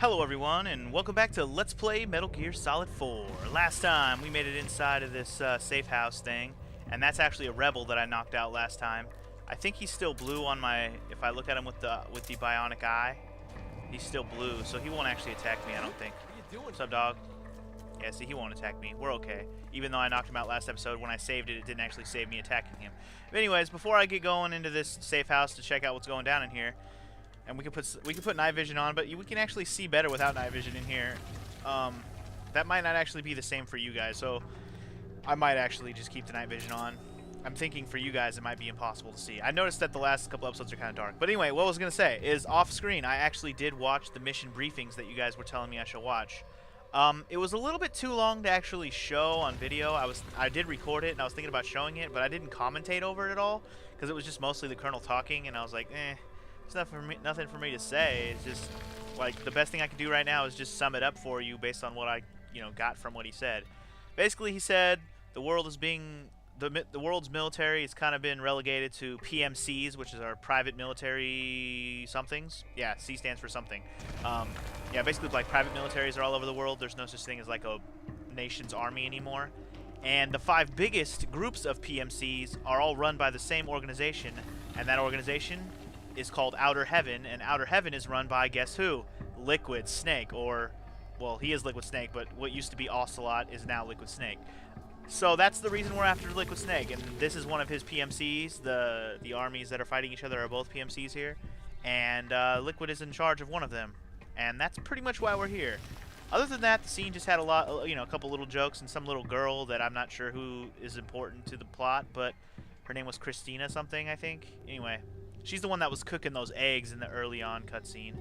Hello everyone, and welcome back to Let's Play Metal Gear Solid 4. Last time, we made it inside of this safe house thing, and that's actually a rebel that I knocked out last time. I think he's still blue on my... if I look at him with the bionic eye, he's still blue, so he won't actually attack me, I don't think. What are you doing? What's up, dog? Yeah, see, he won't attack me. We're okay. Even though I knocked him out last episode, when I saved it, it didn't actually save me attacking him. But anyways, before I get going into this safe house to check out what's going down in here, and we can put night vision on, but we can actually see better without night vision in here. That might not actually be the same for you guys, so I might actually just keep the night vision on. I'm thinking for you guys it might be impossible to see. I noticed that the last couple episodes are kind of dark. But anyway, what I was going to say is off screen, I actually did watch the mission briefings that you guys were telling me I should watch. It was a little bit too long to actually show on video. I did record it and I was thinking about showing it, but I didn't commentate over it at all because it was just mostly the Colonel talking, and I was like, it's nothing for me to say. It's just like the best thing I can do right now is just sum it up for you based on what I got from what he said. Basically, he said the world is being the world's military has kind of been relegated to PMCs, which is our private military somethings. Yeah, C stands for something. Yeah, basically like private militaries are all over the world. There's no such thing as like a nation's army anymore. And the 5 biggest groups of PMCs are all run by the same organization, and that organization is called Outer Heaven, and Outer Heaven is run by, guess who? Liquid Snake, or, well, he is Liquid Snake, but what used to be Ocelot is now Liquid Snake. So that's the reason we're after Liquid Snake, and this is one of his PMCs. The armies that are fighting each other are both PMCs here, and Liquid is in charge of one of them, and that's pretty much why we're here. Other than that, the scene just had a couple little jokes and some little girl that I'm not sure who is important to the plot, but her name was Christina something, I think. Anyway. She's the one that was cooking those eggs in the early on cutscene.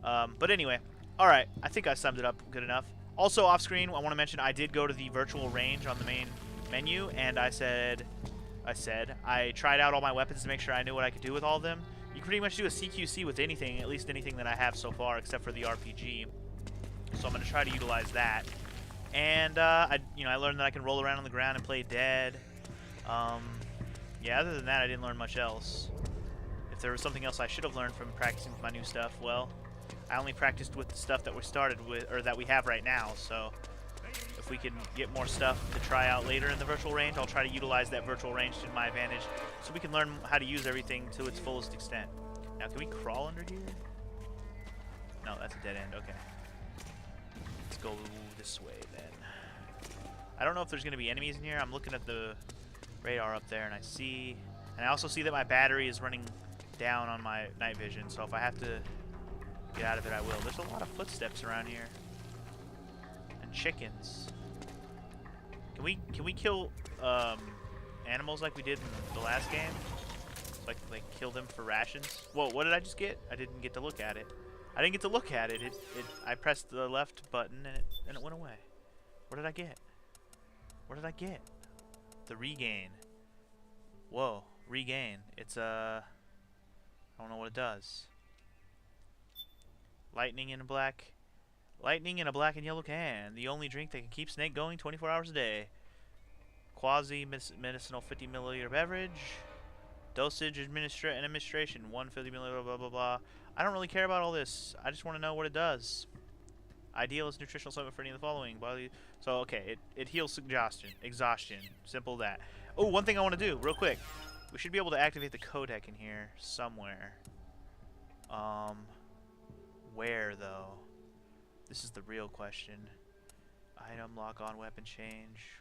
But anyway, alright, I think I summed it up good enough. Also, off screen, I want to mention I did go to the virtual range on the main menu, and I tried out all my weapons to make sure I knew what I could do with all of them. You can pretty much do a CQC with anything, at least anything that I have so far, except for the RPG. So I'm going to try to utilize that. And, I learned that I can roll around on the ground and play dead. Yeah, other than that, I didn't learn much else. If there was something else I should have learned from practicing with my new stuff, well, I only practiced with the stuff that we started with, or that we have right now, so if we can get more stuff to try out later in the virtual range, I'll try to utilize that virtual range to my advantage so we can learn how to use everything to its fullest extent. Now, can we crawl under here? No, that's a dead end, okay. Let's go this way, then. I don't know if there's going to be enemies in here. I'm looking at the radar up there, and I also see that my battery is running down on my night vision, so if I have to get out of it, I will. There's a lot of footsteps around here. And chickens. Can we kill animals like we did in the last game? So like kill them for rations? Whoa, what did I just get? I didn't get to look at it. I didn't get to look at it. I pressed the left button and it went away. What did I get? What did I get? The regain. Whoa, regain. It's I don't know what it does. Lightning in a black and yellow can. The only drink that can keep Snake going 24 hours a day. Quasi-medicinal 50 milliliter beverage. Dosage administration 150 milliliter blah blah blah. I don't really care about all this. I just want to know what it does. Ideal is nutritional supplement for any of the following. So okay, it heals exhaustion. Simple that. Oh, one thing I want to do real quick. We should be able to activate the codec in here somewhere. Where though? This is the real question. Item, lock on, weapon change.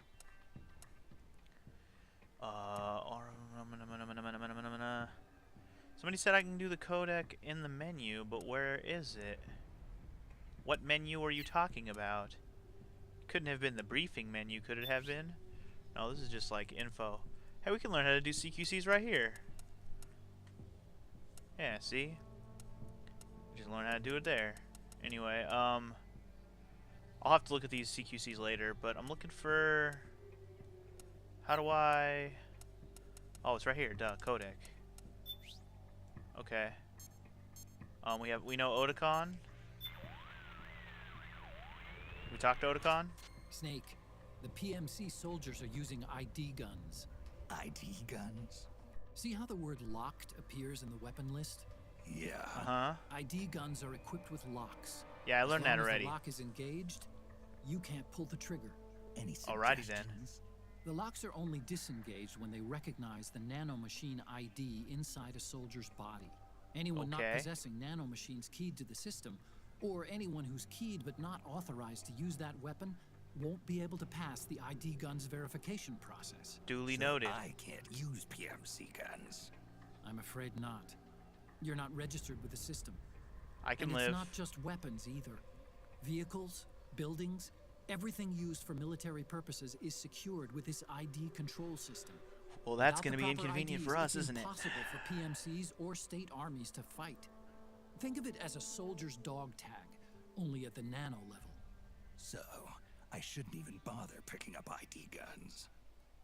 Somebody said I can do the codec in the menu, but where is it? What menu are you talking about? Couldn't have been the briefing menu, could it have been? No, this is just like info. Hey, we can learn how to do CQCs right here. Yeah, see? Just learn how to do it there. Anyway, I'll have to look at these CQCs later, but I'm looking for... How do I... Oh, it's right here, duh, codec. Okay. We know Otakon. We talked to Otakon? Snake, the PMC soldiers are using ID guns. ID guns? See how the word locked appears in the weapon list? Yeah. Uh-huh. ID guns are equipped with locks. Yeah, I learned that As long as already. the lock is engaged, you can't pull the trigger. Any Alrighty then. suggestions? The locks are only disengaged when they recognize the nanomachine ID inside a soldier's body. Anyone not Okay. possessing nanomachines keyed to the system, or anyone who's keyed but not authorized to use that weapon, won't be able to pass the ID gun's verification process. Duly So noted. I can't use PMC guns. I'm afraid not. You're not registered with the system. I can And live. it's not just weapons either. Vehicles, buildings, everything used for military purposes is secured with this ID control system. Well, that's Without going to the be proper inconvenient IDs, for us, it's isn't it? impossible for PMCs or state armies to fight. Think of it as a soldier's dog tag, only at the nano level. So I shouldn't even bother picking up ID guns.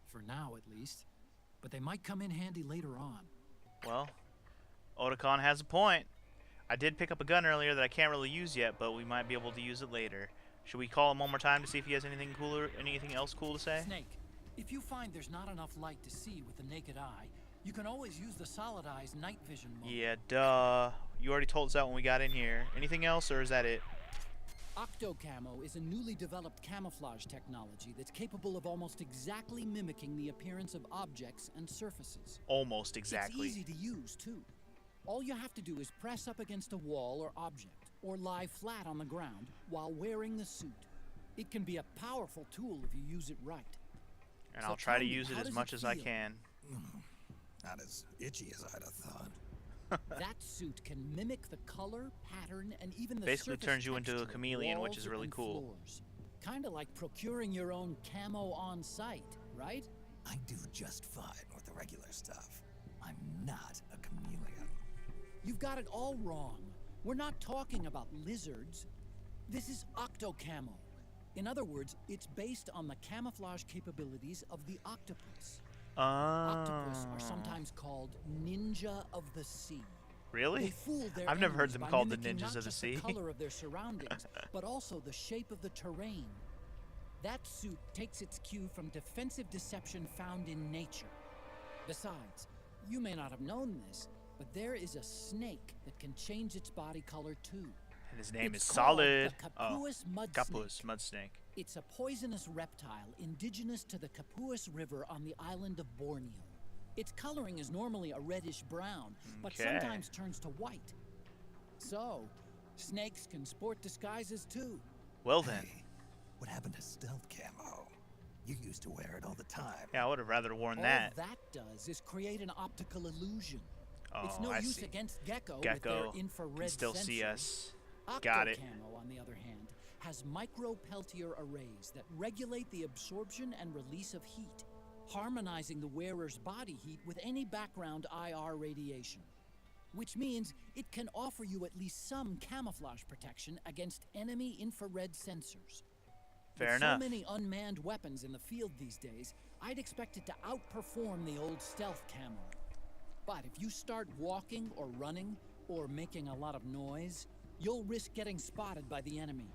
For now, at least. But they might come in handy later on. Well, Otakon has a point. I did pick up a gun earlier that I can't really use yet, but we might be able to use it later. Should we call him one more time to see if he has anything cooler, anything else cool to say? Snake, if you find there's not enough light to see with the naked eye, you can always use the solid eye's night vision mode. Yeah, duh. You already told us that when we got in here. Anything else, or is that it? Octocamo is a newly developed camouflage technology that's capable of almost exactly mimicking the appearance of objects and surfaces. Almost exactly. It's easy to use, too. All you have to do is press up against a wall or object, or lie flat on the ground while wearing the suit. It can be a powerful tool if you use it right. And So I'll try to tell me, use it how as does much it as I feel? can. Not as itchy as I'd have thought. That suit can mimic the color, pattern, and even the Basically surface turns you into a texture of chameleon, which walls is really and cool. floors. Kinda like procuring your own camo on site, right? I do just fine with the regular stuff. I'm not a chameleon. You've got it all wrong. We're not talking about lizards. This is octocamo. In other words, it's based on the camouflage capabilities of the octopus. Octopus are sometimes called ninja of the sea. They Really? fool their I've never heard enemies them by called the mimicking ninjas not of the just sea. the color of their surroundings, but also the shape of the terrain. That suit takes its cue from defensive deception found in nature. Besides, you may not have known this, but there is a snake that can change its body color too. And his name It's is called Solid. the Oh, Capuus mud Capus, snake. mud snake. It's a poisonous reptile indigenous to the Capuus River on the island of Borneo. Its coloring is normally a reddish-brown, but Okay. sometimes turns to white. So, snakes can sport disguises too. Well then. Hey, what happened to stealth camo? You used to wear it all the time. Yeah, I would have rather worn All that. that does is create an optical illusion. It's Oh, no I use see. against Gecko, with Gecko their infrared can still see sensors. us. Got it. Octocamo, on the other hand, has micro-Peltier arrays that regulate the absorption and release of heat, harmonizing the wearer's body heat with any background IR radiation. Which means it can offer you at least some camouflage protection against enemy infrared sensors. Fair With enough. so many unmanned weapons in the field these days, I'd expect it to outperform the old stealth camo. But if you start walking or running or making a lot of noise, you'll risk getting spotted by the enemy.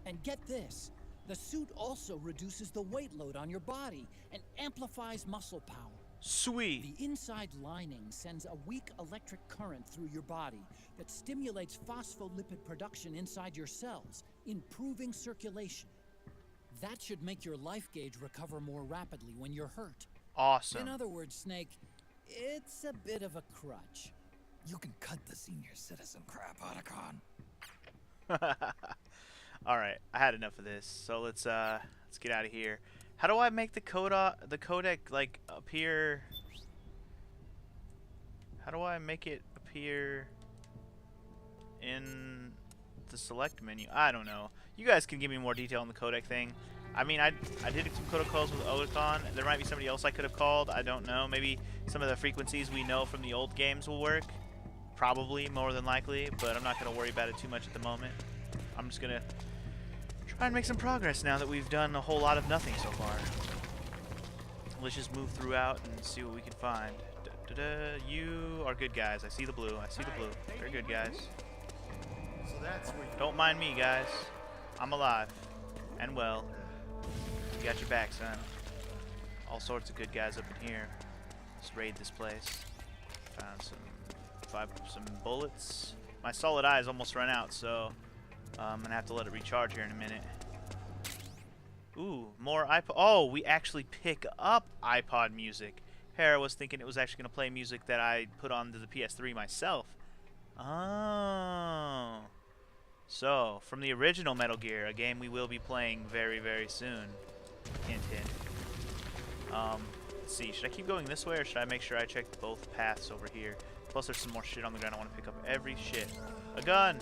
And get this, the suit also reduces the weight load on your body and amplifies muscle power. Sweet. The inside lining sends a weak electric current through your body that stimulates phospholipid production inside your cells, improving circulation. That should make your life gauge recover more rapidly when you're hurt. Awesome. In other words, Snake, it's a bit of a crutch. You can cut the senior citizen crap, Otacon. All right, I had enough of this. So let's get out of here. How do I make the codec like appear? How do I make it appear in the select menu? I don't know. You guys can give me more detail on the codec thing. I mean, I did some codec calls with Otakon. There might be somebody else I could have called. I don't know. Maybe some of the frequencies we know from the old games will work. Probably, more than likely, but I'm not going to worry about it too much at the moment. I'm just going to try and make some progress now that we've done a whole lot of nothing so far. Let's just move throughout and see what we can find. You are good guys. I see the blue. I see the blue. They're good guys. So that's where you Don't mind me, guys. I'm alive. And well. You got your back, son. All sorts of good guys up in here. Let's raid this place. Found some bullets. My solid eyes almost run out, so I'm gonna have to let it recharge here in a minute. Ooh, more iPod. Oh, we actually pick up iPod music. Hera was thinking it was actually gonna play music that I put onto the PS3 myself. Oh. So, from the original Metal Gear, a game we will be playing very, very soon. Hint, hint. Let's see. Should I keep going this way, or should I make sure I check both paths over here? Plus, there's some more shit on the ground. I want to pick up every shit. A gun!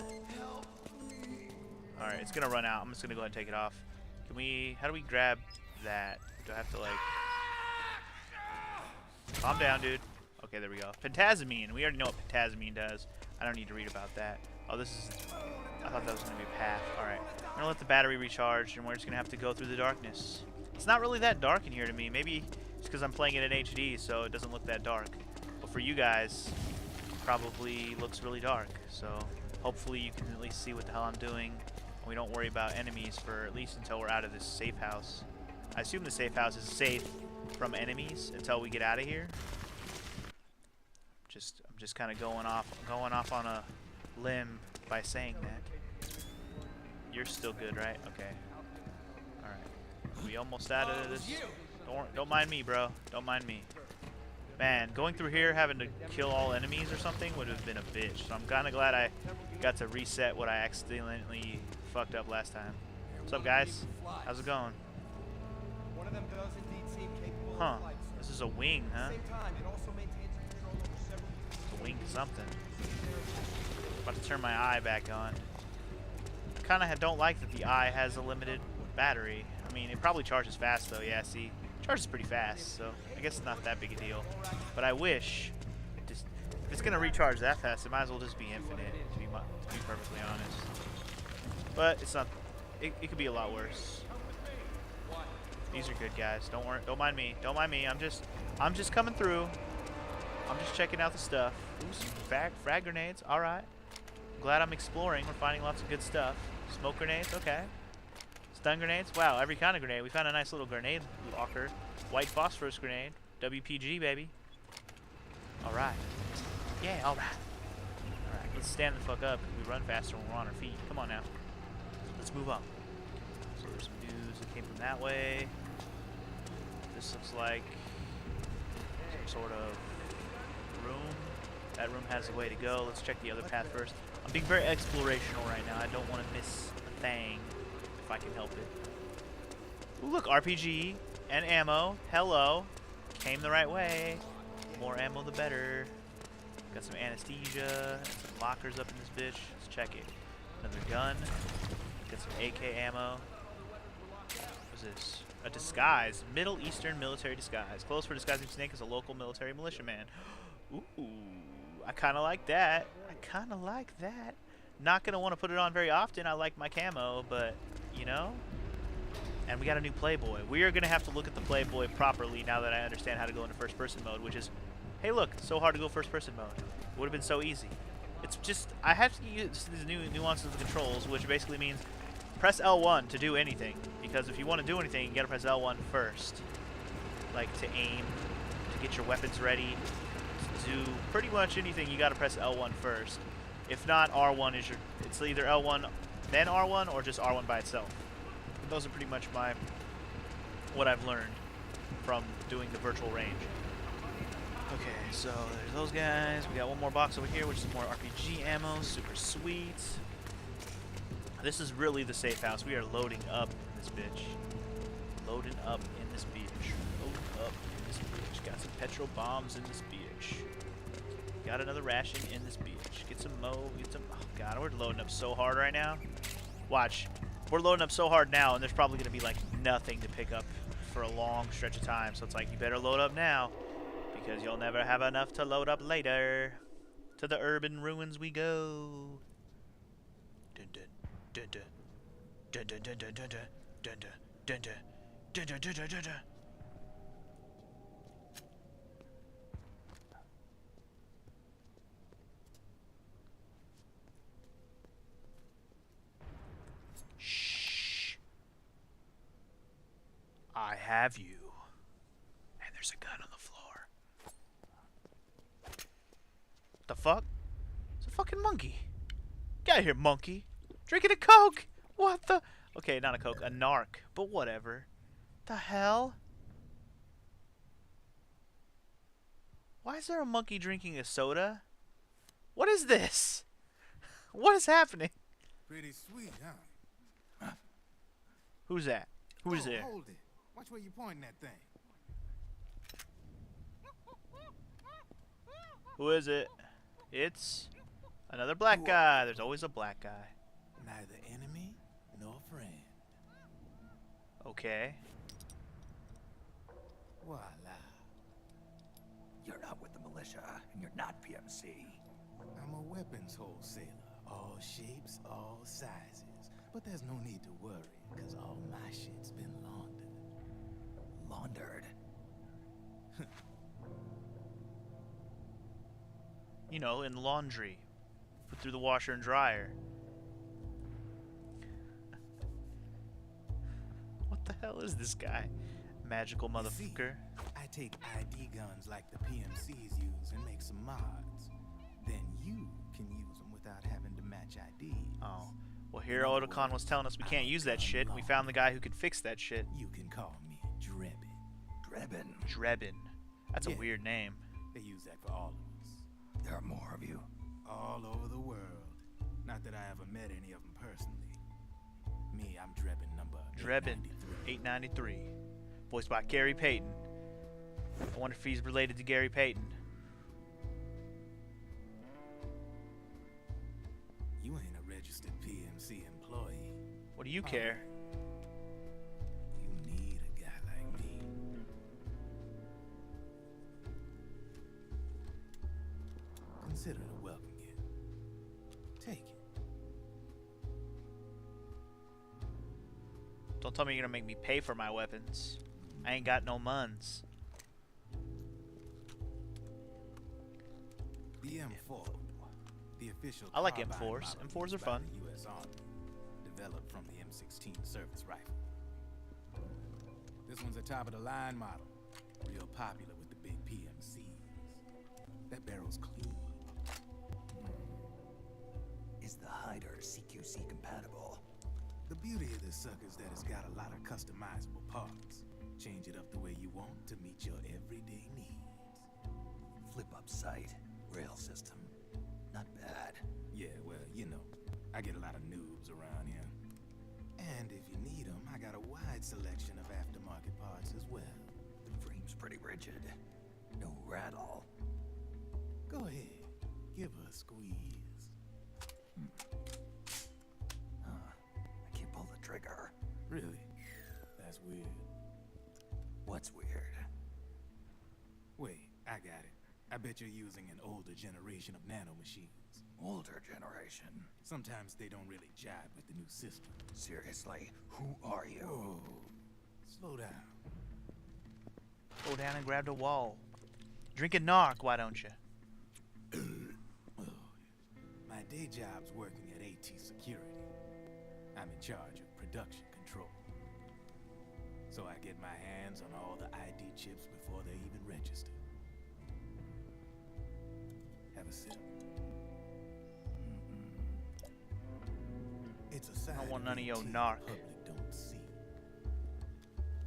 Alright, it's gonna run out. I'm just gonna go ahead and take it off. Can we... How do we grab that? Do I have to, like... Calm down, dude. Okay, there we go. Pentazamine. We already know what pentazamine does. I don't need to read about that. Oh, this is... I thought that was going to be a path. Alright. I'm going to let the battery recharge, and we're just going to have to go through the darkness. It's not really that dark in here to me. Maybe it's because I'm playing it in HD, so it doesn't look that dark. But for you guys, it probably looks really dark. So hopefully you can at least see what the hell I'm doing. And we don't worry about enemies for at least until we're out of this safe house. I assume the safe house is safe from enemies until we get out of here. I'm just kind of going off on a limb by saying that. You're still good, right? Okay. All right. We almost out of this. Don't mind me, bro. Don't mind me. Man, going through here having to kill all enemies or something would have been a bitch. So I'm kind of glad I got to reset what I accidentally fucked up last time. What's up, guys? How's it going? One of them does indeed seem capable Huh. of flight, sir. This is a wing, huh? At the same time, it also maintains control over several It's a wing to something. About to turn my eye back on. I kind of don't like that the eye has a limited battery. I mean, it probably charges fast though. Yeah, see, it charges pretty fast, so I guess it's not that big a deal. But I wish, just if it's gonna recharge that fast, it might as well just be infinite. To be perfectly honest. But it's not. It could be a lot worse. These are good, guys. Don't worry. Don't mind me. Don't mind me. I'm just coming through. I'm just checking out the stuff. Ooh, some frag grenades. All right. Glad I'm exploring. We're finding lots of good stuff. Smoke grenades. Okay. Stun grenades. Wow, every kind of grenade. We found a nice little grenade locker. White phosphorus grenade. WPG, baby. All right. Yeah. All right. All right. Let's stand the fuck up. We run faster when we're on our feet. Come on now. Let's move on. So there's some dudes that came from that way. This looks like some sort of room. That room has a way to go. Let's check the other path first. I'm being very explorational right now. I don't want to miss a thing if I can help it. Ooh, look, RPG and ammo. Hello. Came the right way. The more ammo, the better. Got some anesthesia and some lockers up in this bitch. Let's check it. Another gun. Got some AK ammo. What's this? A disguise. Middle Eastern military disguise. Clothes for disguising Snake as a local military militiaman. Ooh. I kind of like that. I kind of like that. Not going to want to put it on very often. I like my camo, but, you know. And we got a new Playboy. We are going to have to look at the Playboy properly now that I understand how to go into first-person mode, which is, hey, look, so hard to go first-person mode. It would have been so easy. It's just, I have to use these new nuances of the controls, which basically means press L1 to do anything. Because if you want to do anything, you got to press L1 first. Like to aim, to get your weapons ready, to do pretty much anything, you got to press L1 first. If not, R1 is your, it's either L1 then R1 or just R1 by itself. But those are pretty much what I've learned from doing the virtual range. Okay, so there's those guys. We got one more box over here, which is more RPG ammo. Super sweet. This is really the safe house. We are loading up in this bitch. Loading up in this bitch. Loading up in this bitch. Got some petrol bombs in this bitch. Got another ration in this bitch. Get some get some. Oh god, we're loading up so hard right now. Watch. We're loading up so hard now, and there's probably going to be like nothing to pick up for a long stretch of time. So it's like, you better load up now, because you'll never have enough to load up later. To the urban ruins we go. Dun dun dun dun dun dun dun dun dun dun dun dun dun dun dun dun dun. Shh. I have you. And there's a gun on the floor. The fuck? It's a fucking monkey. Get out of here, monkey. Drinking a Coke! What the? Okay, not a Coke, a narc. But whatever. The hell? Why is there a monkey drinking a soda? What is this? What is happening? Pretty sweet, huh? Who's that? Who's there? Hold it. Watch where you pointing that thing. Who is it? It's another black guy. There's always a black guy. Neither enemy nor friend. Okay. Voila. You're not with the militia, and you're not PMC. I'm a weapons wholesaler. All shapes, all sizes. But there's no need to worry, because all my shit's been laundered. Laundered. You know, in laundry. Put through the washer and dryer. What the hell is this guy? Magical You see, motherfucker. I take ID guns like the PMCs use and make some mods. Then you can use them without having to match IDs. Oh. Well, here Otacon was telling us we can't use that shit, and we found the guy who could fix that shit. You can call me Drebin. Drebin. Drebin. That's a Yeah. weird name. They use that for all of us. There are more of you. All over the world. Not that I ever met any of them personally. Me, I'm Drebin number Drebin, 893. Voiced by Gary Payton. I wonder if he's related to Gary Payton. You ain't a registered PMC employee. What do you care? You need a guy like me. Consider it a welcome gift. Take it. Don't tell me you're gonna make me pay for my weapons. I ain't got no muns. The M4. The official I like carbine M4s. model M4s are used by fun. the US Army. Developed from the M16 service rifle. This one's a top-of-the-line model. Real popular with the big PMCs. That barrel's clean. Is the hider CQC compatible? The beauty of this sucker is that it's got a lot of customizable parts. Change it up the way you want to meet your everyday needs. Flip-up sight. Rail system. Not bad. Yeah, well, you know, I get a lot of noobs around here. And if you need them, I got a wide selection of aftermarket parts as well. Frame's pretty rigid. No rattle. Go ahead, give her a squeeze. I can't pull the trigger. Really? That's weird. What's weird? Wait, I got it. I bet you're using an older generation of nanomachines. Older generation. Sometimes they don't really jive with the new system. Seriously, who are you? Whoa, slow down. Go down and grab the wall. Drink a narc, why don't you? My day job's working at AT Security. I'm in charge of production control. So I get my hands on all the ID chips before they're even registered. Have a sip. It's a side I don't want none of your AT the narc. public don't see.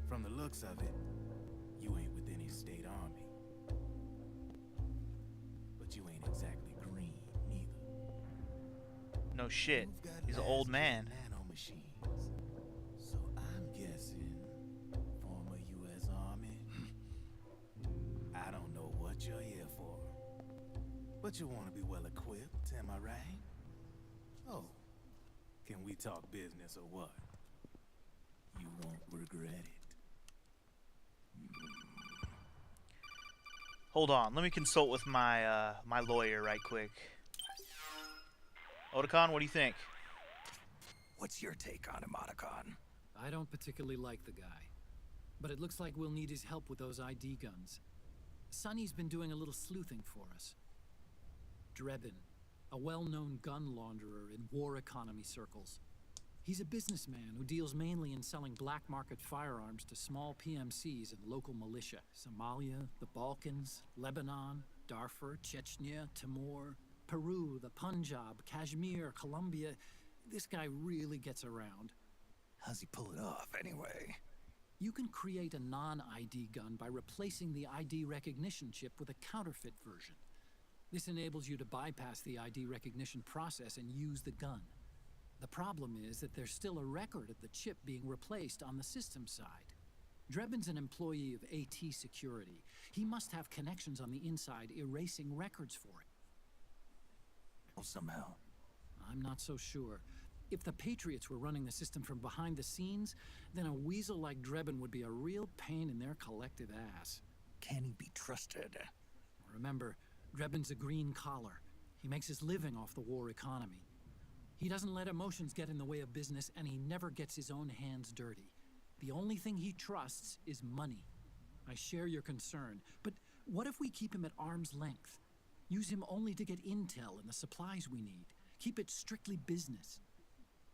From the looks of it, you ain't with any state army. But you ain't exactly green, neither. No shit. You've got He's an old last-gen man. nanomachines. So I'm guessing former U.S. Army. I don't know what you're here for, but you want to be well equipped, am I right? Oh, can we talk business or what? You won't regret it. Hold on, let me consult with my my lawyer right quick. Otacon, what do you think? What's your take on him, Otacon? I don't particularly like the guy, but it looks like we'll need his help with those ID guns. Sonny's been doing a little sleuthing for us. Drebin, a well-known gun launderer in war economy circles. He's a businessman who deals mainly in selling black market firearms to small PMCs and local militia. Somalia, the Balkans, Lebanon, Darfur, Chechnya, Timor, Peru, the Punjab, Kashmir, Colombia. This guy really gets around. How's he pull it off, anyway? You can create a non-ID gun by replacing the ID recognition chip with a counterfeit version. This enables you to bypass the ID recognition process and use the gun. The problem is that there's still a record of the chip being replaced on the system side. Drebin's an employee of AT Security. He must have connections on the inside erasing records for it. Well, somehow. I'm not so sure. If the Patriots were running the system from behind the scenes, then a weasel like Drebin would be a real pain in their collective ass. Can he be trusted? Remember, Drebin's a green collar. He makes his living off the war economy. He doesn't let emotions get in the way of business, and he never gets his own hands dirty. The only thing he trusts is money. I share your concern, but what if we keep him at arm's length? Use him only to get intel and the supplies we need. Keep it strictly business.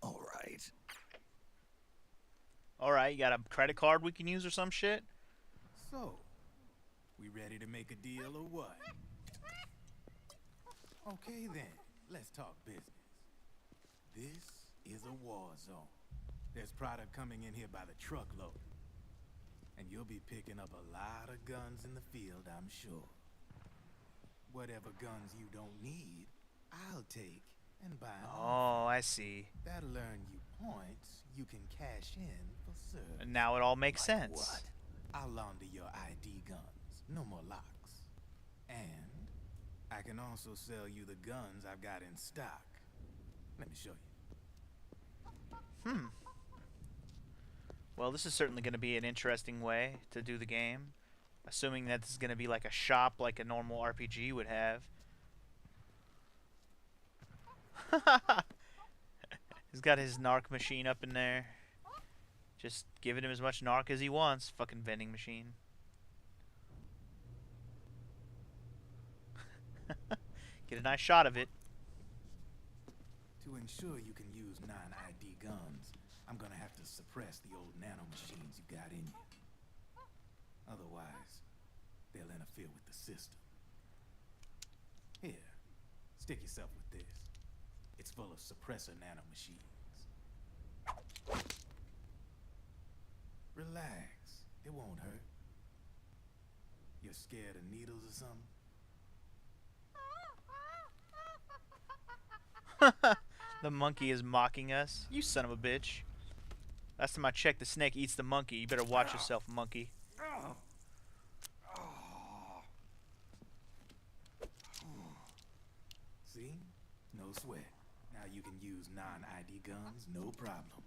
All right. Alright, you got a credit card we can use or some shit? So, we ready to make a deal or what? Okay then, let's talk business. This is a war zone. There's product coming in here by the truckload. And you'll be picking up a lot of guns in the field, I'm sure. Whatever guns you don't need, I'll take and buy them. Oh, I see. That'll earn you points you can cash in for service. And now it all makes Like sense. what? I'll launder your ID guns, no more locks. And I can also sell you the guns I've got in stock. Let me show you. Well, this is certainly going to be an interesting way to do the game. Assuming that this is going to be like a shop like a normal RPG would have. He's got his narc machine up in there. Just giving him as much narc as he wants. Fucking vending machine. Get a nice shot of it. To ensure you can use non-ID guns, I'm gonna have to suppress the old nanomachines you got in you. Otherwise, they'll interfere with the system. Here, stick yourself with this. It's full of suppressor nanomachines. Relax, it won't hurt. You're scared of needles or something? The monkey is mocking us. You son of a bitch. Last time I checked, the snake eats the monkey. You better watch yourself, monkey. See? No sweat. Now you can use non-ID guns, no problem.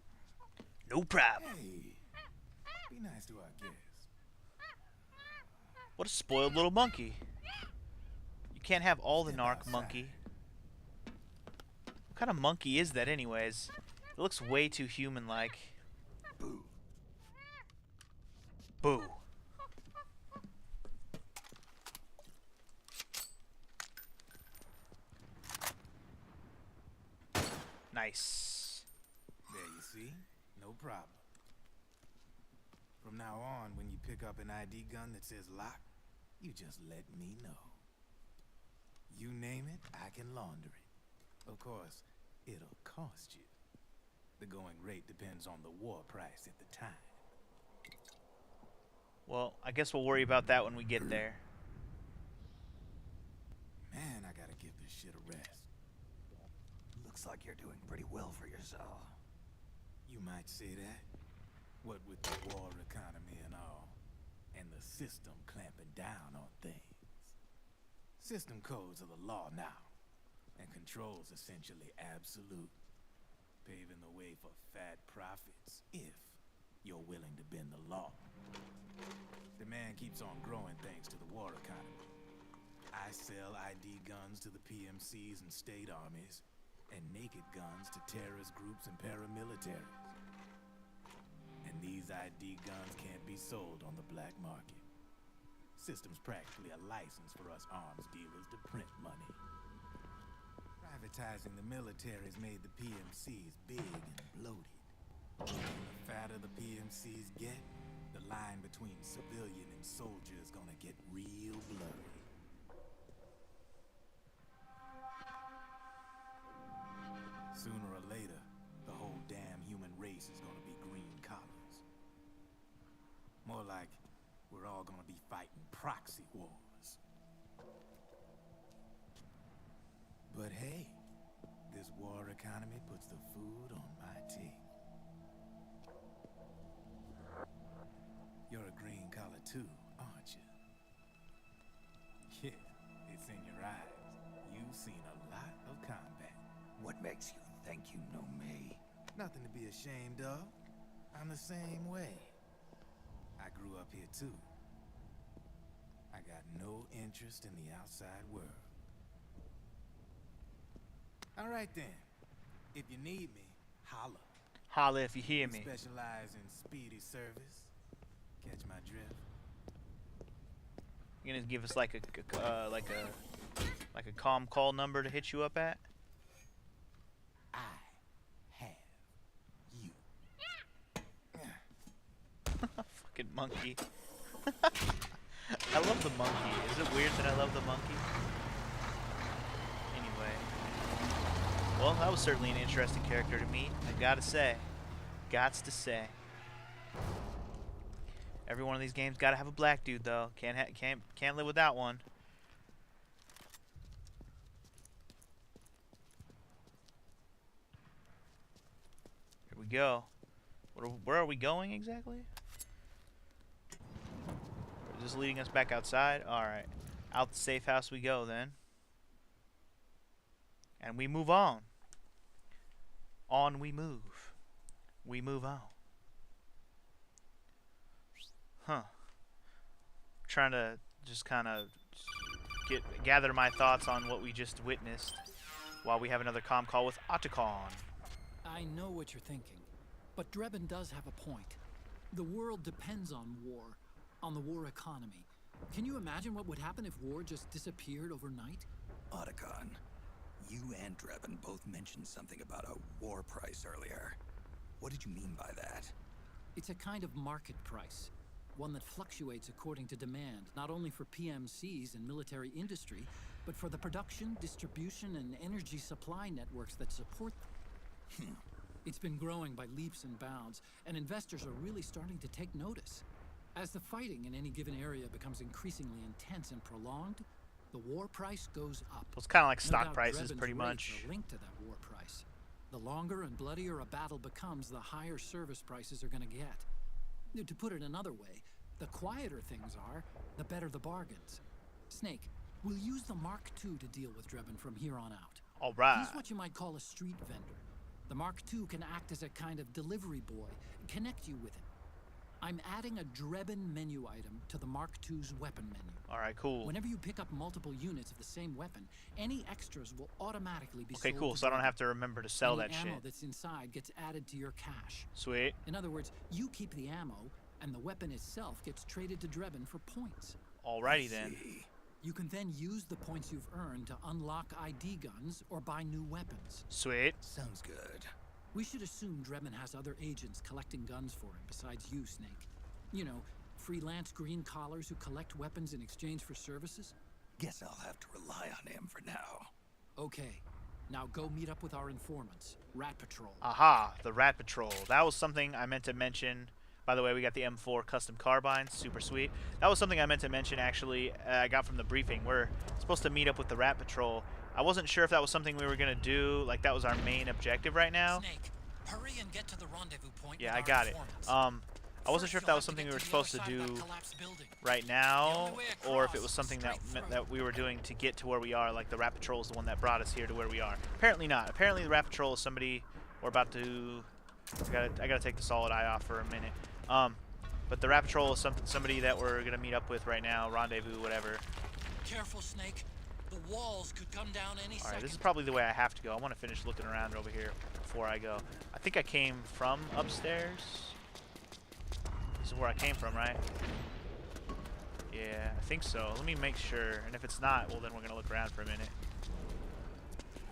No problem. Hey, be nice to our guest. What a spoiled little monkey. You can't have all the Step narc, outside. monkey. What kind of monkey is that anyways? It looks way too human-like. Boo. Boo. Nice. There you see? No problem. From now on, when you pick up an ID gun that says lock, you just let me know. You name it, I can launder it. Of course, it'll cost you. The going rate depends on the war price at the time. Well, I guess we'll worry about that when we get there. Man, I gotta give this shit a rest. Looks like you're doing pretty well for yourself. You might say that. What with the war economy and all, and the system clamping down on things. System codes are the law now, and control's essentially absolute, paving the way for fat profits if you're willing to bend the law. Demand keeps on growing thanks to the war economy. I sell ID guns to the PMCs and state armies, and naked guns to terrorist groups and paramilitaries. And these ID guns can't be sold on the black market. System's practically a license for us arms dealers to print money. Privatizing the military's made the PMCs big and bloated. The fatter the PMCs get, the line between civilian and soldier is gonna get real blurry. Sooner or later, gonna be fighting proxy wars. But hey, this war economy puts the food on my table. You're a green collar too, aren't you? Yeah, it's in your eyes. You've seen a lot of combat. What makes you think you know me? Nothing to be ashamed of. I'm the same way. I grew up here too. I got no interest in the outside world. All right then. If you need me, holla. Holla if you hear We me. specialize in speedy service. Catch my drift? You gonna give us like a comm call number to hit you up at? I have you. Fucking monkey. I love the monkey. Is it weird that I love the monkey? Anyway. Well, that was certainly an interesting character to meet. I gotta say. Gots to say. Every one of these games gotta have a black dude though. Can't live without one. Here we go. Where are we going exactly? Is this leading us back outside? Alright. Out the safe house we go then. And we move on. On we move. We move on. Huh. Trying to just kind of gather my thoughts on what we just witnessed while we have another comm call with Otacon. I know what you're thinking, but Drebin does have a point. The world depends on war, on the war economy. Can you imagine what would happen if war just disappeared overnight? Otacon, you and Drebin both mentioned something about a war price earlier. What did you mean by that? It's a kind of market price, one that fluctuates according to demand, not only for PMCs and military industry, but for the production, distribution, and energy supply networks that support them. It's been growing by leaps and bounds, and investors are really starting to take notice. As the fighting in any given area becomes increasingly intense and prolonged, the war price goes up. Well, it's kind of like No stock doubt prices, Drebin's pretty rates much. are linked to that war price. The longer and bloodier a battle becomes, the higher service prices are going to get. To put it another way, the quieter things are, the better the bargains. Snake, we'll use the Mark II to deal with Drebin from here on out. All right. He's what you might call a street vendor. The Mark II can act as a kind of delivery boy and connect you with him. I'm adding a Drebin menu item to the Mark II's weapon menu. All right, cool. Whenever you pick up multiple units of the same weapon, any extras will automatically be Okay, sold cool. to So I don't Drebin. have to remember to sell Any that ammo shit. that's inside gets added to your cache. Sweet. In other words, you keep the ammo, and the weapon itself gets traded to Drebin for points. Alrighty then. See. You can then use the points you've earned to unlock ID guns or buy new weapons. Sweet. Sounds good. We should assume Drebin has other agents collecting guns for him besides you, Snake. You know, freelance green collars who collect weapons in exchange for services? Guess I'll have to rely on him for now. Okay, now go meet up with our informants, Rat Patrol. Aha, the Rat Patrol. That was something I meant to mention. By the way, we got the M4 custom carbine, super sweet. That was something I meant to mention, actually, I got from the briefing. We're supposed to meet up with the Rat Patrol. I wasn't sure if that was something we were going to do, like that was our main objective right now. Snake, hurry and get to the rendezvous point. Yeah, with I our got it. informants. I wasn't sure if that was something we were supposed to do right now, or if it was something that we were doing to get to where we are, like the Rat Patrol is the one that brought us here to where we are. Apparently not. Apparently the Rat Patrol is somebody we're about to... I gotta take the solid eye off for a minute. But the Rat Patrol is somebody that we're gonna meet up with right now, rendezvous, whatever. Careful, Snake. The walls could come down any Alright, second. this is probably the way I have to go. I want to finish looking around over here before I go. I think I came from upstairs. This is where I came from, right? Yeah, I think so. Let me make sure. And if it's not, well, then we're going to look around for a minute.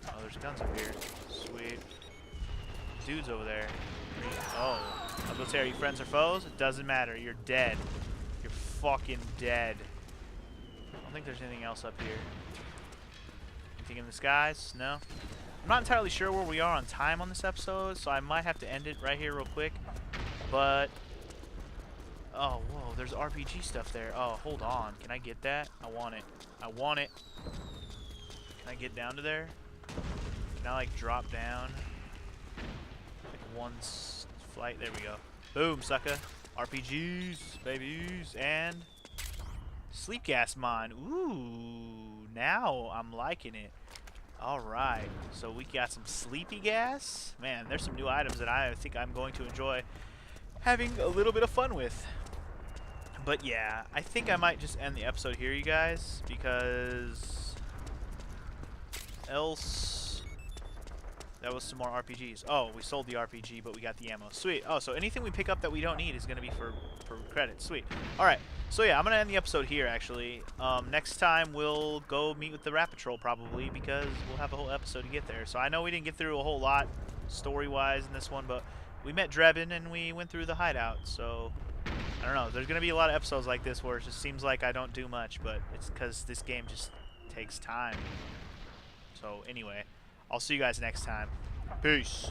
Oh, there's guns up here. Sweet. Dude's over there. Oh. I was going to say, are you friends or foes? It doesn't matter. You're dead. You're fucking dead. I don't think there's anything else up here. Anything in the skies? No? I'm not entirely sure where we are on time on this episode, so I might have to end it right here real quick. But Oh, whoa, there's RPG stuff there. Oh, hold on. Can I get that? I want it. I want it. Can I get down to there? Can I, like, drop down? Like, one flight. There we go. Boom, sucker. RPGs, babies, and sleep gas mine. Ooh, now I'm liking it. Alright, so we got some sleepy gas. Man, there's some new items that I think I'm going to enjoy having a little bit of fun with. But yeah, I think I might just end the episode here, you guys, because else that was some more RPGs. Oh, we sold the RPG, but we got the ammo. Sweet. Oh, so anything we pick up that we don't need is going to be for credits. Sweet. Alright, so yeah, I'm going to end the episode here, actually. Next time, we'll go meet with the Rat Patrol, probably, because we'll have a whole episode to get there. So I know we didn't get through a whole lot, story-wise, in this one, but we met Drebin, and we went through the hideout, so I don't know. There's going to be a lot of episodes like this where it just seems like I don't do much, but it's because this game just takes time. So anyway, I'll see you guys next time. Peace.